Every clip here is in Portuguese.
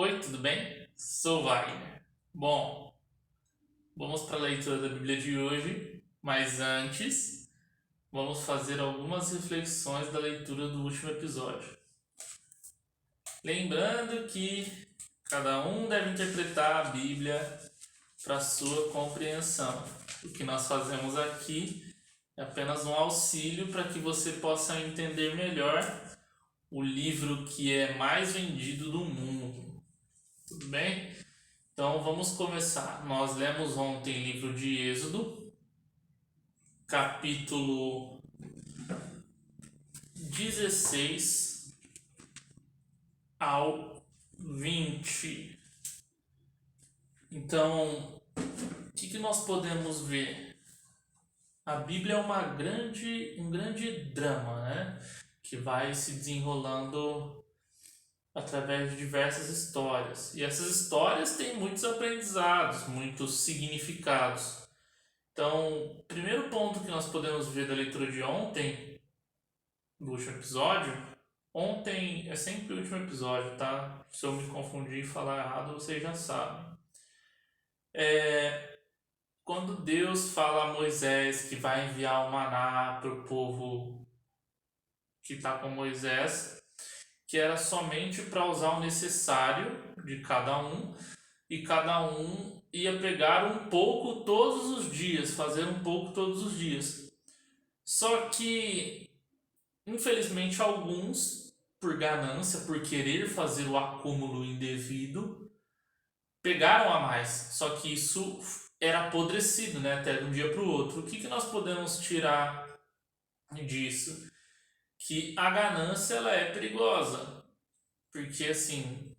Oi, tudo bem? Sou Wagner. Bom, vamos para a leitura da Bíblia de hoje, mas antes, vamos fazer algumas reflexões da leitura do último episódio. Lembrando que cada um deve interpretar a Bíblia para sua compreensão. O que nós fazemos aqui é apenas um auxílio para que você possa entender melhor o livro que é mais vendido do mundo. Tudo bem? Então vamos começar. Nós lemos ontem o livro de Êxodo, capítulo 16 ao 20. Então, o que nós podemos ver? A Bíblia é um grande drama, né? Que vai se desenrolando através de diversas histórias. E essas histórias têm muitos aprendizados, muitos significados. Então, o primeiro ponto que nós podemos ver da leitura de ontem, do último episódio, ontem é sempre o último episódio, tá? Se eu me confundir e falar errado, vocês já sabem. Quando Deus fala a Moisés que vai enviar o maná para o povo que está com Moisés, que era somente para usar o necessário de cada um, e cada um ia pegar um pouco todos os dias, fazer um pouco todos os dias. Só que, infelizmente, alguns, por ganância, por querer fazer o acúmulo indevido, pegaram a mais. Só que isso era apodrecido, né, até de um dia para o outro. O que nós podemos tirar disso? Que a ganância ela é perigosa, porque assim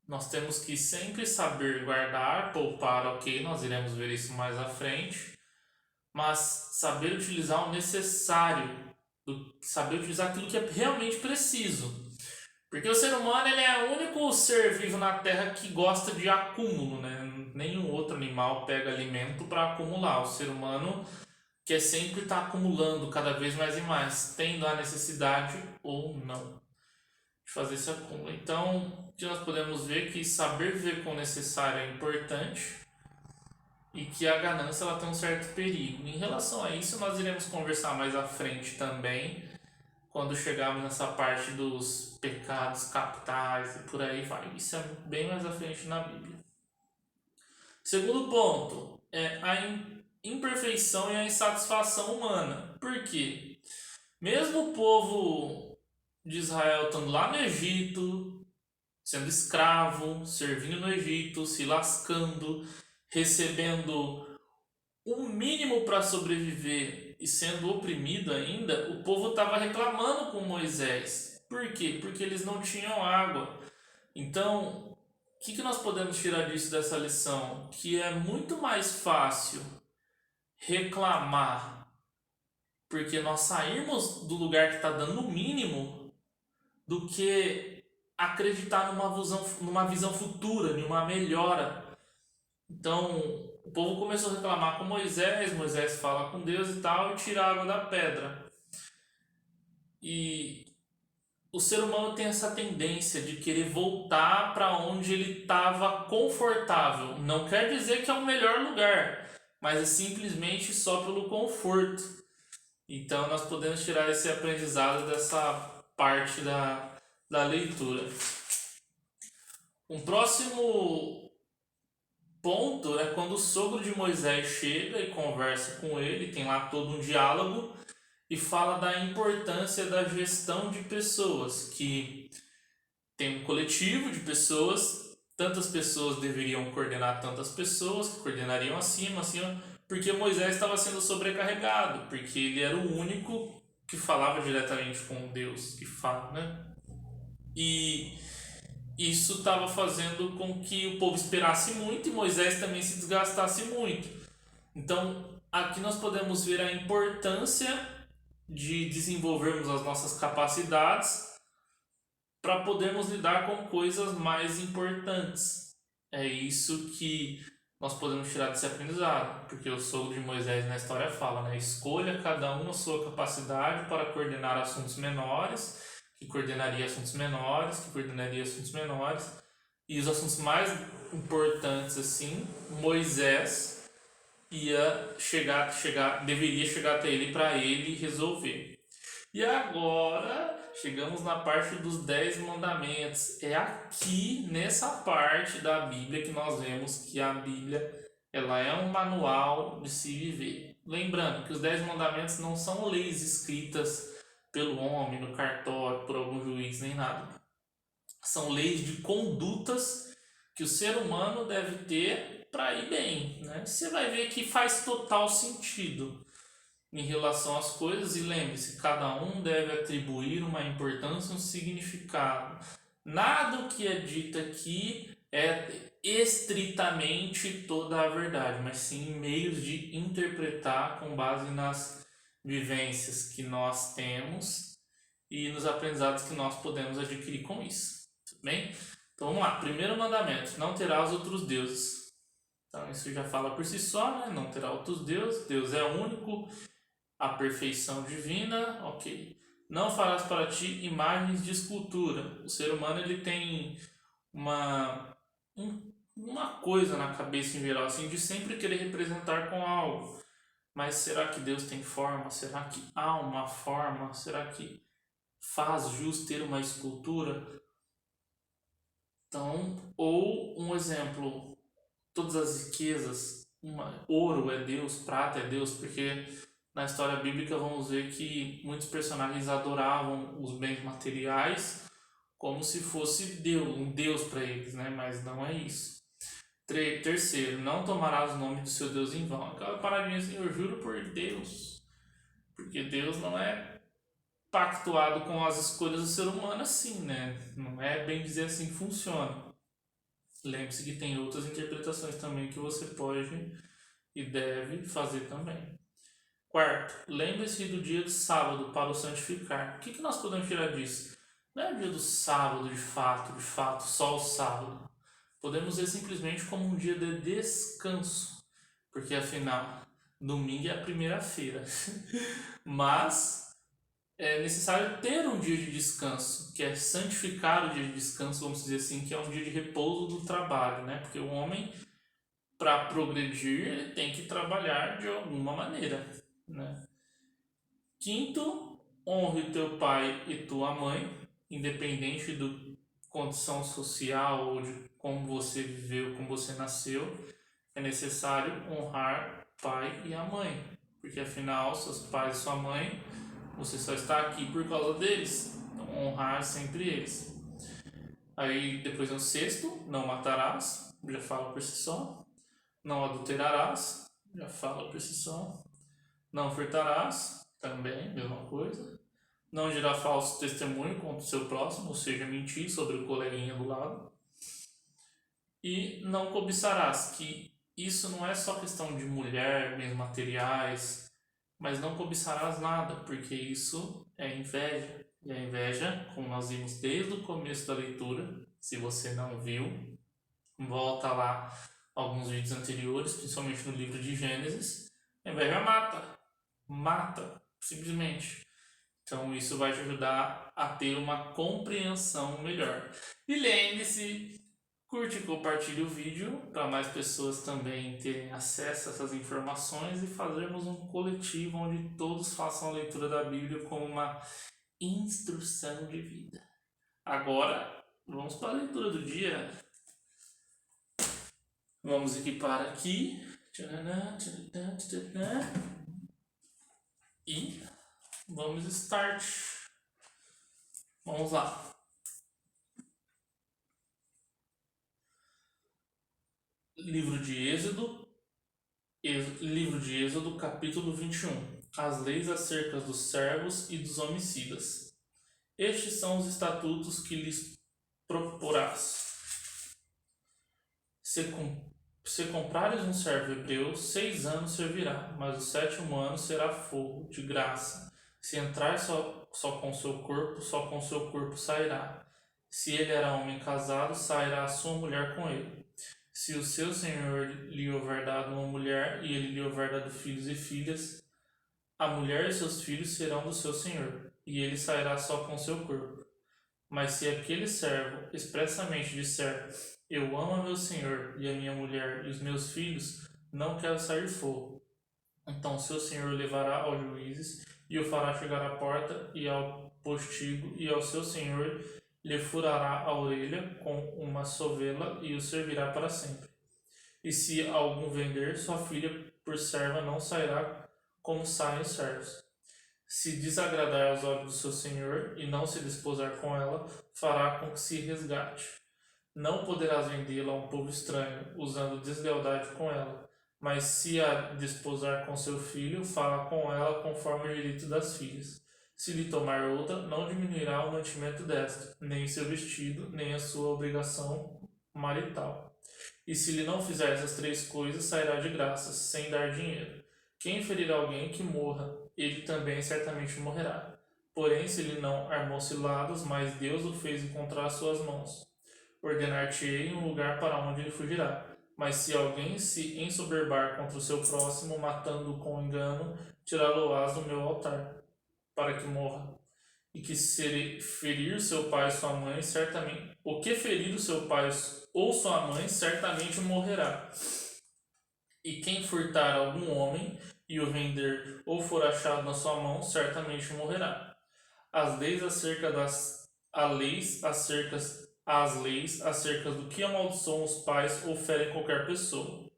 nós temos que sempre saber guardar, poupar, ok, nós iremos ver isso mais à frente, mas saber utilizar o necessário, saber utilizar aquilo que é realmente preciso, porque o ser humano ele é o único ser vivo na Terra que gosta de acúmulo, né? Nenhum outro animal pega alimento para acumular. O ser humano quer sempre estar acumulando cada vez mais e mais, tendo a necessidade ou não de fazer esse acúmulo. Então, o que nós podemos ver é que saber viver com o necessário é importante e que a ganância ela tem um certo perigo. Em relação a isso, nós iremos conversar mais à frente também, quando chegarmos nessa parte dos pecados capitais e por aí vai. Isso é bem mais à frente na Bíblia. Segundo ponto é a imperfeição e a insatisfação humana. Por quê? Mesmo o povo de Israel estando lá no Egito, sendo escravo, servindo no Egito, se lascando, recebendo o mínimo para sobreviver e sendo oprimido ainda, o povo estava reclamando com Moisés. Por quê? Porque eles não tinham água. Então, o que nós podemos tirar disso, dessa lição? Que é muito mais fácil reclamar porque nós sairmos do lugar que está dando o mínimo do que acreditar numa visão futura, numa melhora. Então, o povo começou a reclamar com Moisés, Moisés fala com Deus e tal, e tira a água da pedra. E o ser humano tem essa tendência de querer voltar para onde ele estava confortável. Não quer dizer que é o melhor lugar, mas é simplesmente só pelo conforto. Então nós podemos tirar esse aprendizado dessa parte da leitura. Um próximo ponto é quando o sogro de Moisés chega e conversa com ele, tem lá todo um diálogo e fala da importância da gestão de pessoas, que tem um coletivo de pessoas, tantas pessoas deveriam coordenar tantas pessoas, que coordenariam acima, porque Moisés estava sendo sobrecarregado, porque ele era o único que falava diretamente com Deus, que fala, né? E isso estava fazendo com que o povo esperasse muito e Moisés também se desgastasse muito. Então, aqui nós podemos ver a importância de desenvolvermos as nossas capacidades para podermos lidar com coisas mais importantes. É isso que nós podemos tirar desse aprendizado, porque o sogro de Moisés na história fala, né? Escolha cada um a sua capacidade para coordenar assuntos menores, que coordenaria assuntos menores, E os assuntos mais importantes, assim, Moisés deveria chegar até ele para ele resolver. E agora chegamos na parte dos 10 mandamentos. É aqui nessa parte da Bíblia que nós vemos que a Bíblia ela é um manual de se viver. Lembrando que os 10 mandamentos não são leis escritas pelo homem no cartório, por algum juiz, nem nada. São leis de condutas que o ser humano deve ter para ir bem, né? Você vai ver que faz total sentido em relação às coisas, e lembre-se, cada um deve atribuir uma importância e um significado. Nada que é dito aqui é estritamente toda a verdade, mas sim meios de interpretar com base nas vivências que nós temos e nos aprendizados que nós podemos adquirir com isso. Tudo bem? Então vamos lá. Primeiro mandamento: não terás outros deuses. Então isso já fala por si só, né? Não terá outros deuses. Deus é único, a perfeição divina, ok. Não farás para ti imagens de escultura. O ser humano ele tem uma coisa na cabeça em geral, assim, de sempre querer representar com algo. Mas será que Deus tem forma? Será que há uma forma? Será que faz jus ter uma escultura? Então, ou um exemplo, todas as riquezas, ouro é Deus, prata é Deus, porque na história bíblica vamos ver que muitos personagens adoravam os bens materiais como se fosse Deus, um Deus para eles, né? Mas não é isso. Terceiro, não tomarás o nome do seu Deus em vão. Aquela paradinha assim, eu juro por Deus, porque Deus não é pactuado com as escolhas do ser humano assim, né? Não é bem dizer assim que funciona. Lembre-se que tem outras interpretações também que você pode e deve fazer também. Quarto, lembre-se do dia de sábado para o santificar. O que nós podemos tirar disso? Não é o dia do sábado de fato, só o sábado. Podemos ver simplesmente como um dia de descanso, porque afinal, domingo é a primeira-feira. Mas é necessário ter um dia de descanso, que é santificar o dia de descanso, vamos dizer assim, que é um dia de repouso do trabalho, né? Porque o homem, para progredir, ele tem que trabalhar de alguma maneira, né? Quinto, honre teu pai e tua mãe, independente da condição social ou de como você viveu, como você nasceu, é necessário honrar o pai e a mãe, porque afinal, seus pais e sua mãe, você só está aqui por causa deles, então honrar sempre eles. Aí depois no sexto, não matarás, já fala por si só. Não adulterarás, já fala por si só. Não furtarás, também, mesma coisa. Não dirá falso testemunho contra o seu próximo, ou seja, mentir sobre o coleguinha do lado. E não cobiçarás, que isso não é só questão de mulher, bens materiais, mas não cobiçarás nada, porque isso é inveja. E a inveja, como nós vimos desde o começo da leitura, se você não viu, volta lá alguns vídeos anteriores, principalmente no livro de Gênesis, a inveja mata, simplesmente. Então isso vai te ajudar a ter uma compreensão melhor. E lembre-se, curte e compartilhe o vídeo para mais pessoas também terem acesso a essas informações e fazermos um coletivo onde todos façam a leitura da Bíblia como uma instrução de vida. Agora, vamos para a leitura do dia. Vamos equipar aqui. E vamos start. Vamos lá. Livro de Êxodo, capítulo 21. As leis acerca dos servos e dos homicidas. Estes são os estatutos que lhes proporás. Se comprares um servo hebreu, 6 anos servirá, mas o 7º ano será fogo, de graça. Se entrar só com seu corpo sairá. Se ele era homem casado, sairá a sua mulher com ele. Se o seu senhor lhe houver dado uma mulher, e ele lhe houver dado filhos e filhas, a mulher e seus filhos serão do seu senhor, e ele sairá só com seu corpo. Mas se aquele servo expressamente disser: Eu amo a meu senhor e a minha mulher e os meus filhos, não quero sair fogo. Então seu senhor o levará aos juízes e o fará chegar à porta e ao postigo, e ao seu senhor lhe furará a orelha com uma sovela e o servirá para sempre. E se algum vender sua filha por serva, não sairá como saem os servos. Se desagradar aos olhos do seu senhor e não se desposar com ela, fará com que se resgate. Não poderás vendê-la a um povo estranho, usando deslealdade com ela. Mas se a desposar com seu filho, fala com ela conforme o direito das filhas. Se lhe tomar outra, não diminuirá o mantimento desta, nem seu vestido, nem a sua obrigação marital. E se lhe não fizer essas três coisas, sairá de graça, sem dar dinheiro. Quem ferir alguém, que morra, ele também certamente morrerá. Porém, se ele não armou ciladas, mas Deus o fez encontrar suas mãos, ordenar-te-ei um lugar para onde ele fugirá. Mas se alguém se ensoberbar contra o seu próximo, matando-o com engano, tirá-lo-ás do meu altar, para que morra. E que se ferir seu pai ou sua mãe, certamente... O que ferir o seu pai ou sua mãe, certamente morrerá. E quem furtar algum homem e o vender ou for achado na sua mão, certamente morrerá. As leis acerca do que amaldiçoam os pais ou ferem qualquer pessoa.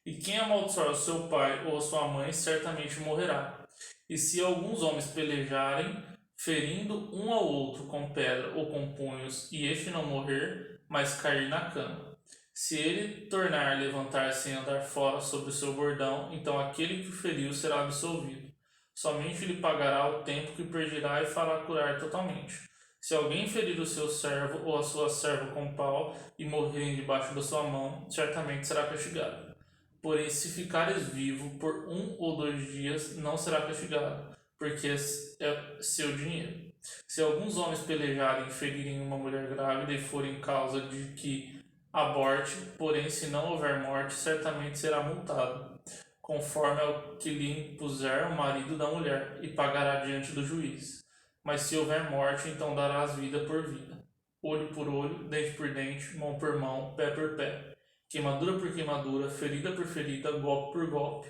E quem amaldiçoar o seu pai ou a sua mãe, certamente morrerá. E se alguns homens pelejarem, ferindo um ao outro com pedra ou com punhos, e este não morrer, mas cair na cama. Se ele tornar a levantar-se e andar fora sobre o seu bordão, então aquele que o feriu será absolvido. Somente lhe pagará o tempo que perderá e fará curar totalmente. Se alguém ferir o seu servo ou a sua serva com pau e morrer debaixo da sua mão, certamente será castigado. Porém, se ficares vivo por 1 ou 2 dias, não será castigado, porque é seu dinheiro. Se alguns homens pelejarem e ferirem uma mulher grávida e forem causa de que aborte, porém se não houver morte, certamente será multado, conforme ao que lhe impuser o marido da mulher, e pagará diante do juiz. Mas se houver morte, então darás vida por vida, olho por olho, dente por dente, mão por mão, pé por pé, queimadura por queimadura, ferida por ferida, golpe por golpe.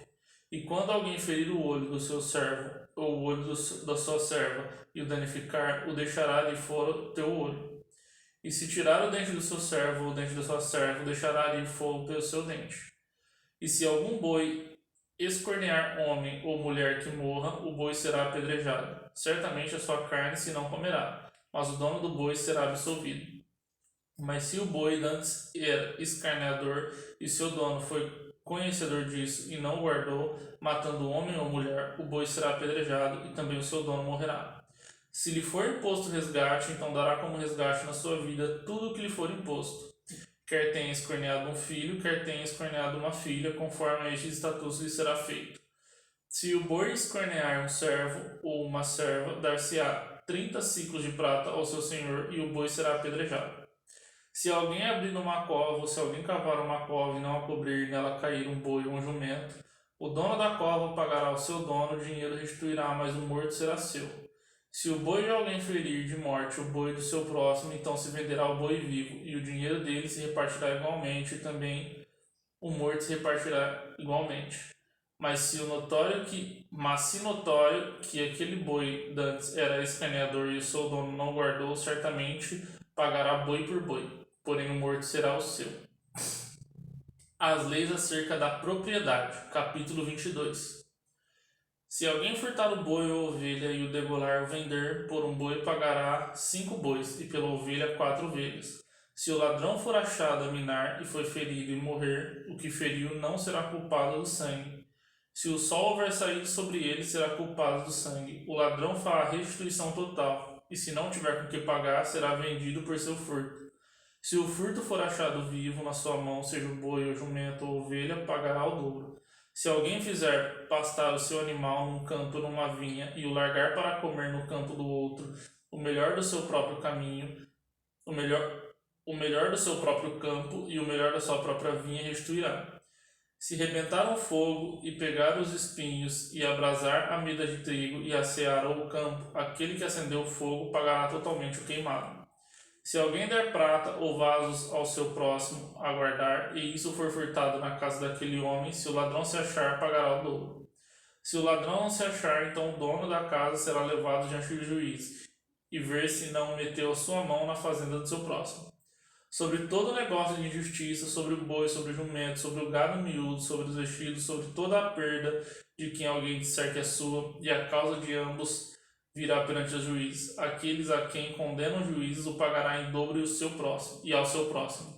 E quando alguém ferir o olho do seu servo, ou o olho da sua serva, e o danificar, o deixará de fora o teu olho. E se tirar o dente do seu servo ou o dente da sua serva, deixará ir fogo pelo seu dente. E se algum boi escornear homem ou mulher que morra, o boi será apedrejado. Certamente a sua carne se não comerá, mas o dono do boi será absolvido. Mas se o boi antes era escarneador e seu dono foi conhecedor disso e não o guardou, matando homem ou mulher, o boi será apedrejado e também o seu dono morrerá. Se lhe for imposto resgate, então dará como resgate na sua vida tudo o que lhe for imposto. Quer tenha escorneado um filho, quer tenha escorneado uma filha, conforme a estes estatutos lhe será feito. Se o boi escornear um servo ou uma serva, dar-se-á 30 ciclos de prata ao seu senhor, e o boi será apedrejado. Se alguém abrir uma cova, ou se alguém cavar uma cova e não a cobrir, e nela cair um boi ou um jumento, o dono da cova pagará ao seu dono, o dinheiro restituirá, mas o morto será seu. Se o boi de alguém ferir de morte o boi do seu próximo, então se venderá o boi vivo, e o dinheiro dele se repartirá igualmente, e também o morto se repartirá igualmente. Mas se notório que aquele boi dantes era escaneador e o seu dono não guardou, certamente pagará boi por boi, porém o morto será o seu. As leis acerca da propriedade, capítulo 22. Se alguém furtar o boi ou ovelha e o degolar ou vender, por um boi pagará 5 bois, e pela ovelha 4 ovelhas. Se o ladrão for achado a minar e foi ferido e morrer, o que feriu não será culpado do sangue. Se o sol houver saído sobre ele, será culpado do sangue. O ladrão fará restituição total, e se não tiver com que pagar, será vendido por seu furto. Se o furto for achado vivo na sua mão, seja o boi, ou jumento ou ovelha, pagará o dobro. Se alguém fizer pastar o seu animal num campo ou numa vinha e o largar para comer no campo do outro, o melhor do seu próprio caminho, o melhor do seu próprio campo e o melhor da sua própria vinha restituirá. Se rebentar um fogo e pegar os espinhos e abrasar a mida de trigo e assear o campo, aquele que acendeu o fogo pagará totalmente o queimado. Se alguém der prata ou vasos ao seu próximo a guardar, e isso for furtado na casa daquele homem, se o ladrão se achar, pagará o dobro. Se o ladrão não se achar, então o dono da casa será levado diante do juiz, e ver se não meteu a sua mão na fazenda do seu próximo. Sobre todo negócio de injustiça, sobre o boi, sobre o jumento, sobre o gado miúdo, sobre os vestidos, sobre toda a perda de quem alguém disser que é sua, e a causa de ambos virá perante o juiz. Aqueles a quem condenam juízes o pagará em dobro e ao seu próximo.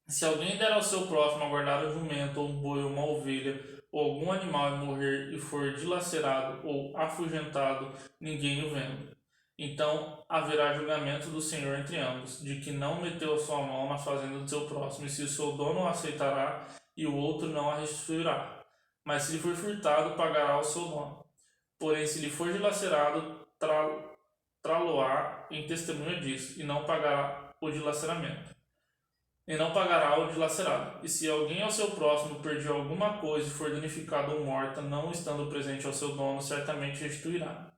Se alguém der ao seu próximo a guardar um jumento, ou um boi, ou uma ovelha, ou algum animal e morrer e for dilacerado ou afugentado, ninguém o vendo. Então haverá julgamento do Senhor entre ambos, de que não meteu a sua mão na fazenda do seu próximo, e se o seu dono o aceitará, e o outro não a restituirá. Mas se lhe for furtado, pagará ao seu dono. Porém, se lhe for dilacerado, trá-lo-á em testemunha disso, e não pagará o dilaceramento. E não pagará o dilacerado. E se alguém ao seu próximo perder alguma coisa e for danificado ou morta, não estando presente ao seu dono, certamente restituirá.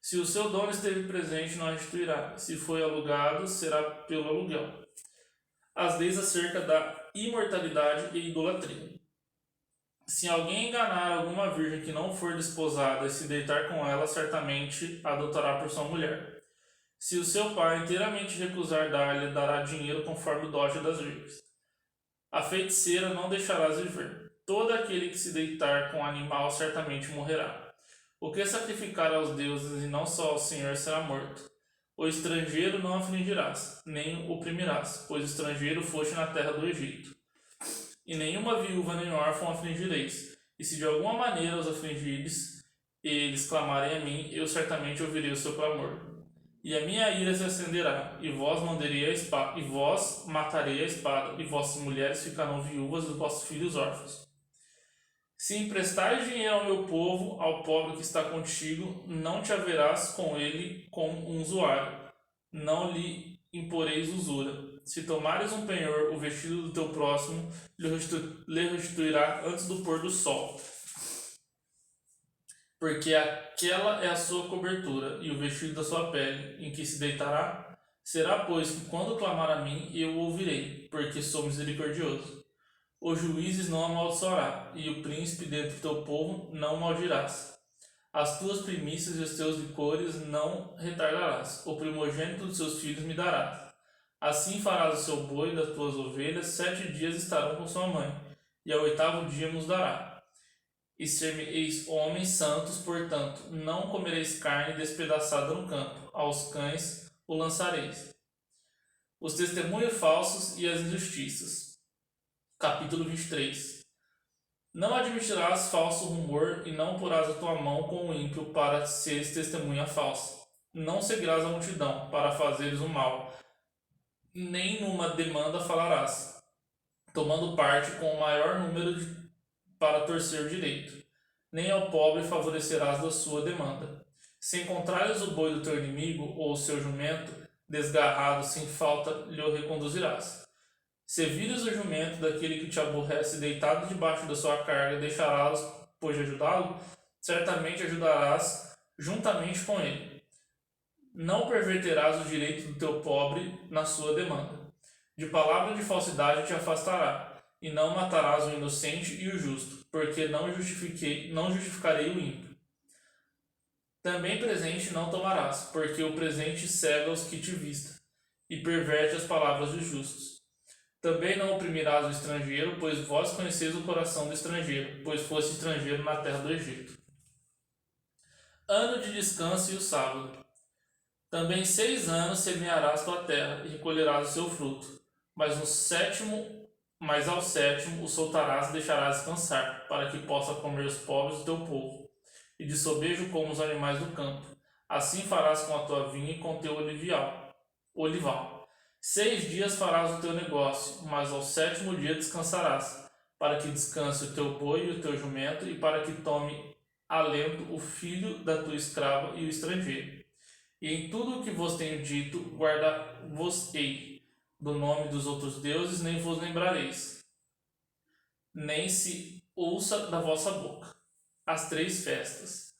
Se o seu dono esteve presente, não restituirá. Se foi alugado, será pelo aluguel. As leis acerca da imortalidade e idolatria. Se alguém enganar alguma virgem que não for desposada e se deitar com ela, certamente a adotará por sua mulher. Se o seu pai inteiramente recusar dar-lhe, dará dinheiro conforme o dote das virgens. A feiticeira não deixarás viver. Todo aquele que se deitar com o animal certamente morrerá. O que sacrificar aos deuses e não só ao Senhor será morto. O estrangeiro não afligirás, nem o oprimirás, pois estrangeiro foste na terra do Egito. E nenhuma viúva nem órfão afligireis. E se de alguma maneira os afligires, e eles clamarem a mim, eu certamente ouvirei o seu clamor. E a minha ira se acenderá, e vós mandarei a espada, e vós matarei a espada, e vossas mulheres ficarão viúvas, e vossos filhos órfãos. Se emprestares dinheiro ao meu povo, ao pobre que está contigo, não te haverás com ele como um usuário, não lhe imporeis usura. Se tomares um penhor, o vestido do teu próximo lhe restituirá antes do pôr do sol. Porque aquela é a sua cobertura e o vestido da sua pele, em que se deitará. Será, pois, que quando clamar a mim, eu o ouvirei, porque sou misericordioso. Os juízes não amaldiçoará, e o príncipe dentre teu povo não maldirás. As tuas primícias e os teus licores não retardarás. O primogênito dos seus filhos me darás. Assim farás o seu boi e das tuas ovelhas, 7 dias estarão com sua mãe, e ao 8º dia nos dará. E ser-me-eis homens santos, portanto, não comereis carne despedaçada no campo, aos cães o lançareis. Os testemunhos falsos e as injustiças. Capítulo 23. Não admitirás falso rumor, e não porás a tua mão com o ímpio para seres testemunha falsa. Não seguirás a multidão para fazeres o mal, nem numa demanda falarás, tomando parte com o maior número para torcer o direito. Nem ao pobre favorecerás da sua demanda. Se encontrares o boi do teu inimigo, ou o seu jumento, desgarrado sem falta, lhe o reconduzirás. Se vires o jumento daquele que te aborrece deitado debaixo da sua carga, deixarás, pois de ajudá-lo, certamente ajudarás juntamente com ele. Não perverterás o direito do teu pobre na sua demanda. De palavra de falsidade te afastará, e não matarás o inocente e o justo, porque não justificarei o ímpio. Também presente não tomarás, porque o presente cega os que te vista, e perverte as palavras dos justos. Também não oprimirás o estrangeiro, pois vós conheceis o coração do estrangeiro, pois foste estrangeiro na terra do Egito. Ano de descanso e o sábado. Também 6 anos semearás tua terra, e recolherás o seu fruto, mas ao sétimo o soltarás e deixarás descansar, para que possa comer os pobres do teu povo, e de sobejo como os animais do campo. Assim farás com a tua vinha e com o teu olival. 6 dias farás o teu negócio, mas ao 7º dia descansarás, para que descanse o teu boi e o teu jumento, e para que tome alento o filho da tua escrava e o estrangeiro. E em tudo o que vos tenho dito, guarda-vos-ei do nome dos outros deuses, nem vos lembrareis, nem se ouça da vossa boca. As 3 festas.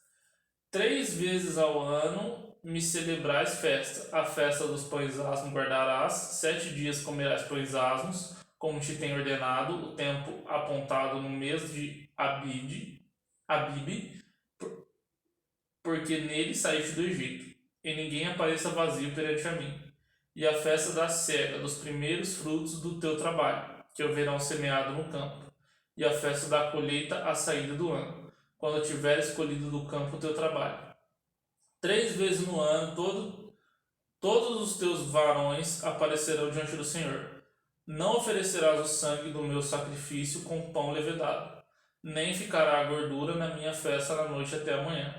3 vezes ao ano me celebrais festa. A festa dos pães asmos guardarás, 7 dias comerás pães asmos, como te tenho ordenado, o tempo apontado no mês de Abibe, porque nele saíste do Egito, e ninguém apareça vazio perante a mim. E a festa da cega, dos primeiros frutos do teu trabalho, que o verão semeado no campo, e a festa da colheita à saída do ano, quando tiveres colhido do campo o teu trabalho. 3 vezes no ano, todos os teus varões aparecerão diante do Senhor. Não oferecerás o sangue do meu sacrifício com pão levedado, nem ficará a gordura na minha festa na noite até amanhã.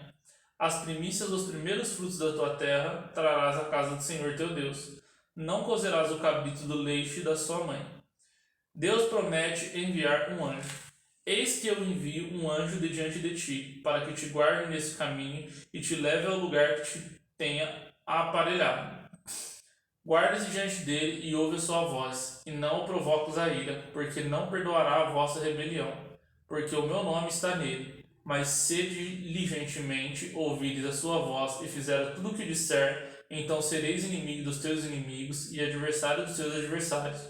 As primícias dos primeiros frutos da tua terra trarás à casa do Senhor teu Deus. Não cozerás o cabrito do leite da sua mãe. Deus promete enviar um anjo. Eis que eu envio um anjo de diante de ti, para que te guarde nesse caminho e te leve ao lugar que te tenha aparelhado. Guarda-se diante dele e ouve a sua voz, e não o provoques a ira, porque não perdoará a vossa rebelião, porque o meu nome está nele. Mas se diligentemente ouvires a sua voz e fizeres tudo o que disser, então sereis inimigo dos teus inimigos e adversário dos teus adversários,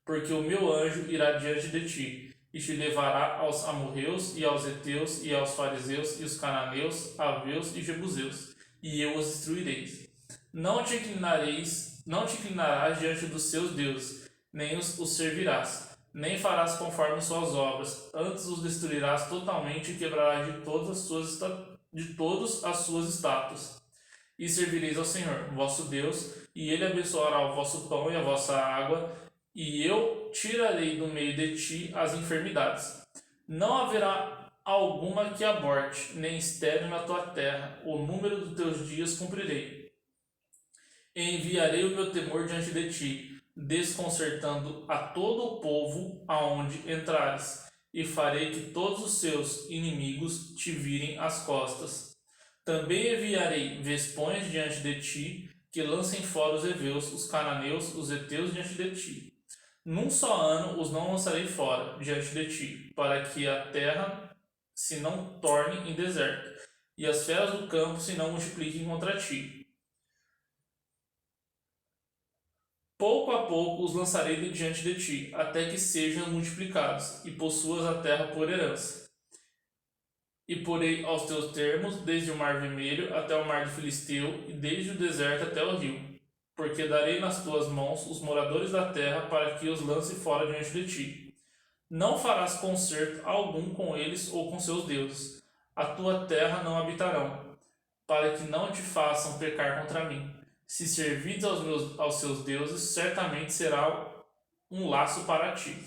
porque o meu anjo irá diante de ti, e te levará aos amorreus, e aos heteus, e aos fariseus, e os cananeus, aveus e jebuseus, e eu os destruirei. Não te inclinarás diante dos seus deuses, nem os servirás, nem farás conforme suas obras, antes os destruirás totalmente e quebrarás de todas as suas estátuas. E servireis ao Senhor, vosso Deus, e ele abençoará o vosso pão e a vossa água, e eu tirarei do meio de ti as enfermidades. Não haverá alguma que aborte, nem estéril na tua terra, o número dos teus dias cumprirei. E enviarei o meu temor diante de ti, desconcertando a todo o povo aonde entrares, e farei que todos os seus inimigos te virem as costas. Também enviarei vespões diante de ti, que lancem fora os heveus, os cananeus, os heteus diante de ti. Num só ano os não lançarei fora diante de ti, para que a terra se não torne em deserto, e as feras do campo se não multipliquem contra ti. Pouco a pouco os lançarei de diante de ti, até que sejam multiplicados, e possuas a terra por herança. E porei aos teus termos, desde o mar vermelho até o mar de Filisteu, e desde o deserto até o rio. Porque darei nas tuas mãos os moradores da terra, para que os lance fora diante de ti. Não farás concerto algum com eles ou com seus deuses. A tua terra não habitarão, para que não te façam pecar contra mim. Se servides aos seus deuses, certamente será um laço para ti.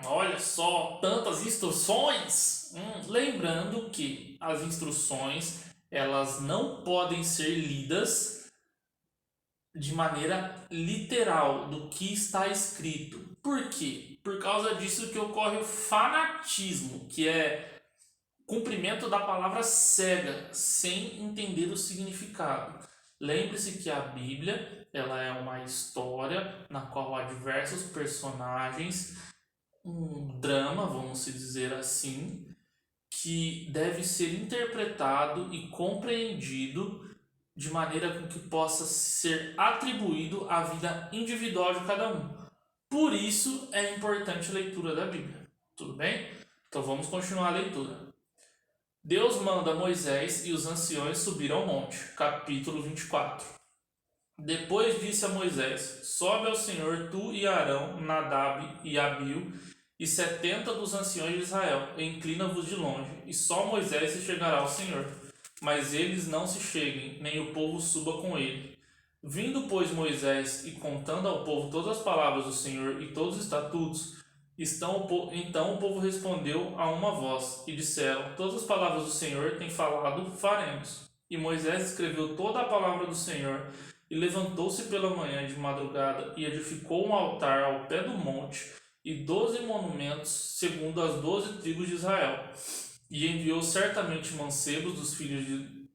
Olha só, tantas instruções! Lembrando que as instruções elas não podem ser lidas de maneira literal do que está escrito. Por quê? Por causa disso que ocorre o fanatismo, que é cumprimento da palavra cega, sem entender o significado. Lembre-se que a Bíblia ela é uma história na qual há diversos personagens, um drama, vamos dizer assim, que deve ser interpretado e compreendido de maneira com que possa ser atribuído à vida individual de cada um. Por isso é importante a leitura da Bíblia. Tudo bem? Então vamos continuar a leitura. Deus manda Moisés e os anciões subir ao monte. Capítulo 24. Depois disse a Moisés: sobe ao Senhor tu e Arão, Nadab e Abiú, e 70 dos anciões de Israel, e inclina-vos de longe, e só Moisés se chegará ao Senhor. Mas eles não se cheguem, nem o povo suba com ele. Vindo, pois, Moisés, e contando ao povo todas as palavras do Senhor e todos os estatutos, então o povo respondeu a uma voz, e disseram: todas as palavras do Senhor tem falado, faremos. E Moisés escreveu toda a palavra do Senhor, e levantou-se pela manhã de madrugada, e edificou um altar ao pé do monte, e 12 monumentos, segundo as 12 tribos de Israel. E enviou certamente mancebos dos filhos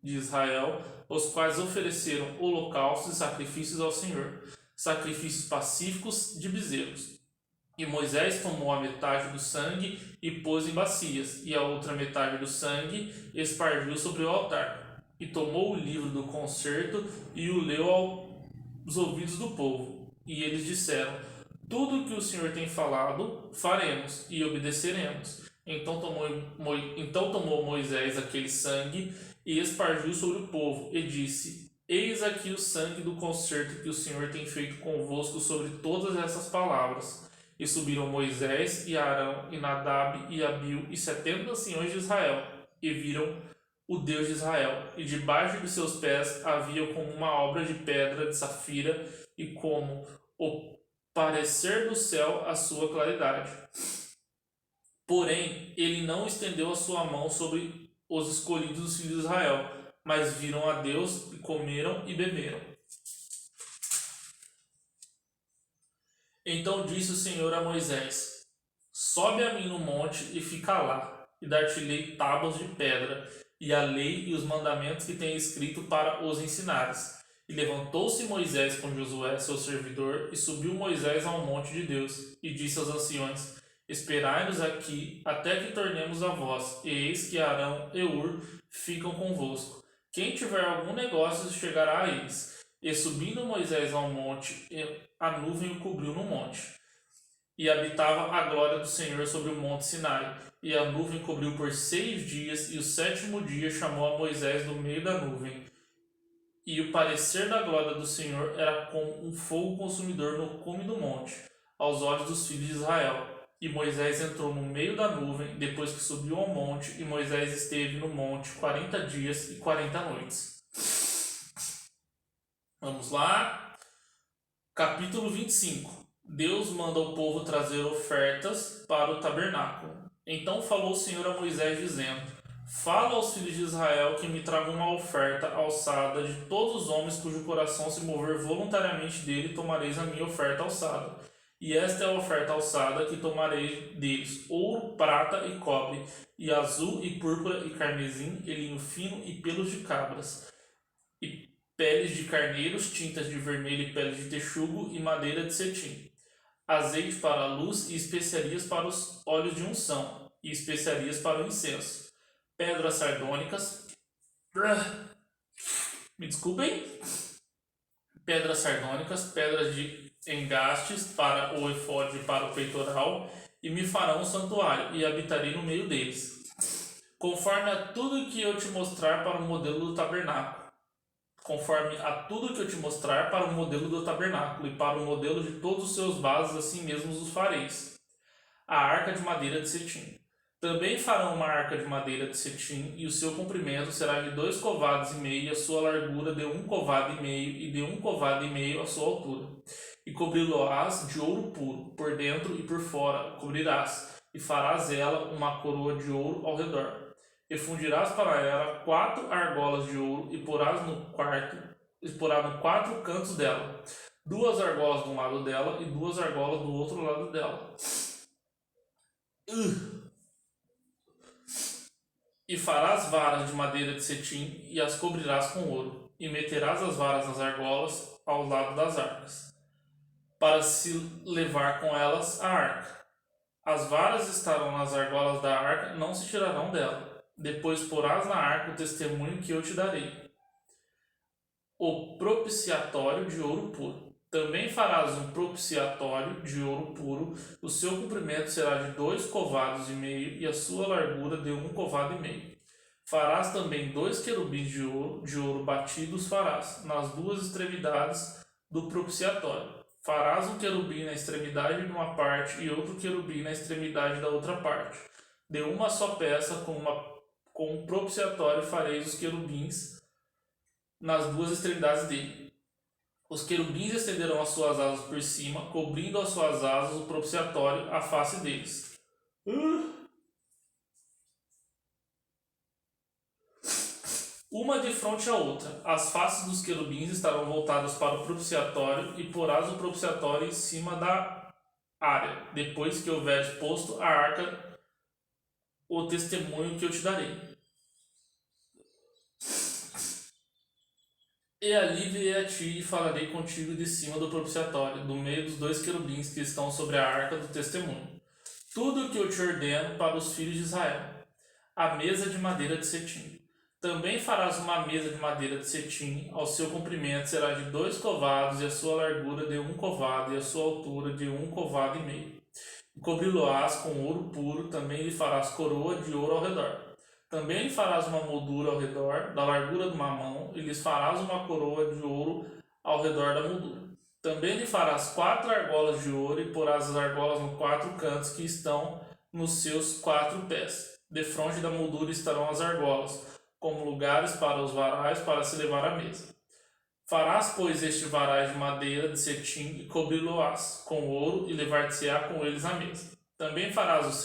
de Israel, os quais ofereceram holocaustos e sacrifícios ao Senhor, sacrifícios pacíficos de bezerros. E Moisés tomou a metade do sangue e pôs em bacias, e a outra metade do sangue espargiu sobre o altar. e tomou o livro do concerto e o leu aos ouvidos do povo. E eles disseram: tudo o que o Senhor tem falado, faremos e obedeceremos. Então tomou Moisés aquele sangue e espargiu sobre o povo, e disse: eis aqui o sangue do concerto que o Senhor tem feito convosco sobre todas essas palavras. E subiram Moisés e Arão e Nadab e Abiú e 70 anciões de Israel, e viram o Deus de Israel, e debaixo de seus pés havia como uma obra de pedra de safira, e como o parecer do céu a sua claridade. Porém, ele não estendeu a sua mão sobre os escolhidos dos filhos de Israel, mas viram a Deus e comeram e beberam. Então disse o Senhor a Moisés: sobe a mim no monte e fica lá, e dar-te-ei tábuas de pedra, e a lei e os mandamentos que tenho escrito para os ensinares. E levantou-se Moisés com Josué, seu servidor, e subiu Moisés ao monte de Deus, e disse aos anciões: esperai-nos aqui até que tornemos a vós, e eis que Arão e Hur ficam convosco. Quem tiver algum negócio chegará a eles. E subindo Moisés ao monte, a nuvem o cobriu no monte. E habitava a glória do Senhor sobre o monte Sinai. E a nuvem cobriu por 6 dias, e o 7º dia chamou a Moisés do meio da nuvem. E o parecer da glória do Senhor era como um fogo consumidor no cume do monte, aos olhos dos filhos de Israel. E Moisés entrou no meio da nuvem, depois que subiu ao monte, e Moisés esteve no monte 40 dias e 40 noites. Vamos lá. Capítulo 25. Deus manda o povo trazer ofertas para o tabernáculo. Então falou o Senhor a Moisés, dizendo: fala aos filhos de Israel que me tragam uma oferta alçada de todos os homens cujo coração se mover voluntariamente dele, tomareis a minha oferta alçada. E esta é a oferta alçada que tomarei deles: ouro, prata e cobre, e azul e púrpura e carmesim, e linho fino e pelos de cabras, e peles de carneiros, tintas de vermelho e peles de texugo e madeira de cetim, azeite para a luz e especiarias para os óleos de unção, e especiarias para o incenso, pedras sardônicas, pedras sardônicas, pedras de engastes para o efode e para o peitoral, e me farão um santuário, e habitarei no meio deles, conforme a tudo que eu te mostrar para o modelo do tabernáculo. Conforme a tudo que eu te mostrar para o modelo do tabernáculo, e para o modelo de todos os seus vasos, assim mesmo os fareis. A arca de madeira de cetim. Também farão uma arca de madeira de cetim, e o seu comprimento será de 2 covados e meio, e a sua largura de 1 covado e meio, e de 1 covado e meio a sua altura. E cobri-lo-ás de ouro puro, por dentro e por fora cobrirás, e farás ela uma coroa de ouro ao redor. E fundirás para ela 4 argolas de ouro, e porás no 4 cantos dela, 2 argolas de um lado dela, e 2 argolas do outro lado dela. E farás varas de madeira de cetim, e as cobrirás com ouro, e meterás as varas nas argolas ao lado das arcas, para se levar com elas a arca. As varas estarão nas argolas da arca, não se tirarão dela. Depois porás na arca o testemunho que eu te darei, o propiciatório de ouro puro. Também farás um propiciatório de ouro puro, o seu comprimento será de 2 covados e meio, e a sua largura de 1 covado e meio. Farás também 2 querubins de ouro batidos farás, nas 2 extremidades do propiciatório. Farás um querubim na extremidade de uma parte, e outro querubim na extremidade da outra parte. De uma só peça, com um propiciatório fareis os querubins nas 2 extremidades dele. Os querubins estenderão as suas asas por cima, cobrindo as suas asas o propiciatório, a face deles. Uma de frente à outra. As faces dos querubins estarão voltadas para o propiciatório, e porás o propiciatório em cima da área, depois que houveres posto a arca, o testemunho que eu te darei. E ali virei a ti e falarei contigo de cima do propiciatório, do meio dos 2 querubins que estão sobre a arca do testemunho. Tudo o que eu te ordeno para os filhos de Israel. A mesa de madeira de cetim. Também farás uma mesa de madeira de cetim, ao seu comprimento será de 2 covados, e a sua largura de 1 covado, e a sua altura de 1 covado e meio. E cobri-lo-ás com ouro puro, também lhe farás coroa de ouro ao redor. Também lhe farás uma moldura ao redor, da largura de uma mão, e lhes farás uma coroa de ouro ao redor da moldura. Também lhe farás 4 argolas de ouro, e porás as argolas nos 4 cantos que estão nos seus 4 pés. Defronte da moldura estarão as argolas, como lugares para os varais para se levar à mesa. Farás, pois, este varais de madeira de cetim e cobri-lo-ás com ouro, e levar-te-á com eles à mesa. Também farás os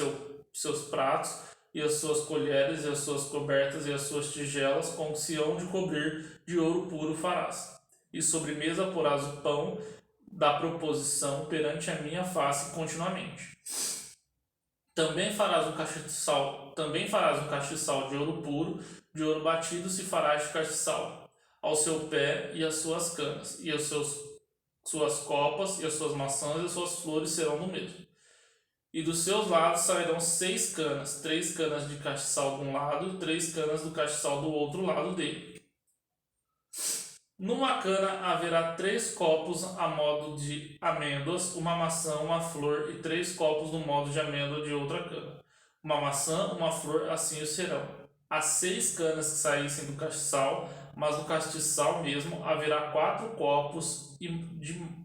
seus pratos, e as suas colheres, e as suas cobertas, e as suas tigelas, com que se hão de cobrir de ouro puro farás. E sobre a mesa porás o pão da proposição perante a minha face continuamente. Também farás um castiçal de ouro puro, de ouro batido se farás de castiçal, ao seu pé e as suas canas, e suas copas, e as suas maçãs e as suas flores serão do mesmo. E dos seus lados sairão 6 canas, 3 canas de castiçal de um lado e 3 canas do castiçal do outro lado dele. Numa cana haverá 3 copos a modo de amêndoas, uma maçã, uma flor, e 3 copos no modo de amêndoa de outra cana. Uma maçã, uma flor, assim o serão. As 6 canas que saíssem do castiçal, mas no castiçal mesmo haverá 4 copos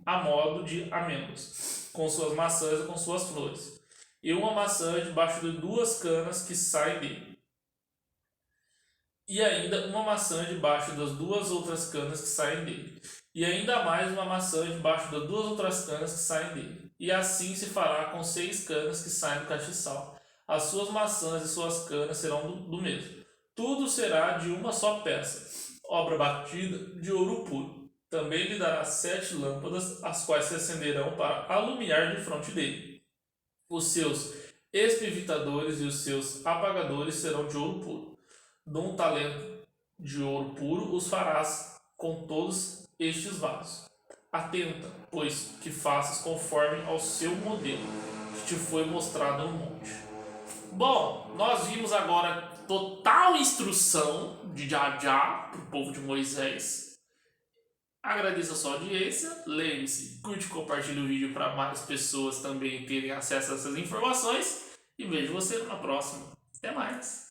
a modo de amêndoas, com suas maçãs e com suas flores, e uma maçã debaixo de 2 canas que saem dele. E ainda uma maçã debaixo das 2 outras canas que saem dele. E ainda mais uma maçã debaixo das 2 outras canas que saem dele. E assim se fará com 6 canas que saem do castiçal. As suas maçãs e suas canas serão do mesmo. Tudo será de uma só peça, obra batida de ouro puro. Também lhe dará 7 lâmpadas, as quais se acenderão para alumiar de fronte dele. Os seus espivitadores e os seus apagadores serão de ouro puro. De 1 talento de ouro puro os farás com todos estes vasos. Atenta, pois, que faças conforme ao seu modelo, que te foi mostrado no monte. Bom, nós vimos agora total instrução de Jajá para o povo de Moisés. Agradeço a sua audiência, lembre-se, curte e compartilhe o vídeo para mais pessoas também terem acesso a essas informações, e vejo você na próxima. Até mais!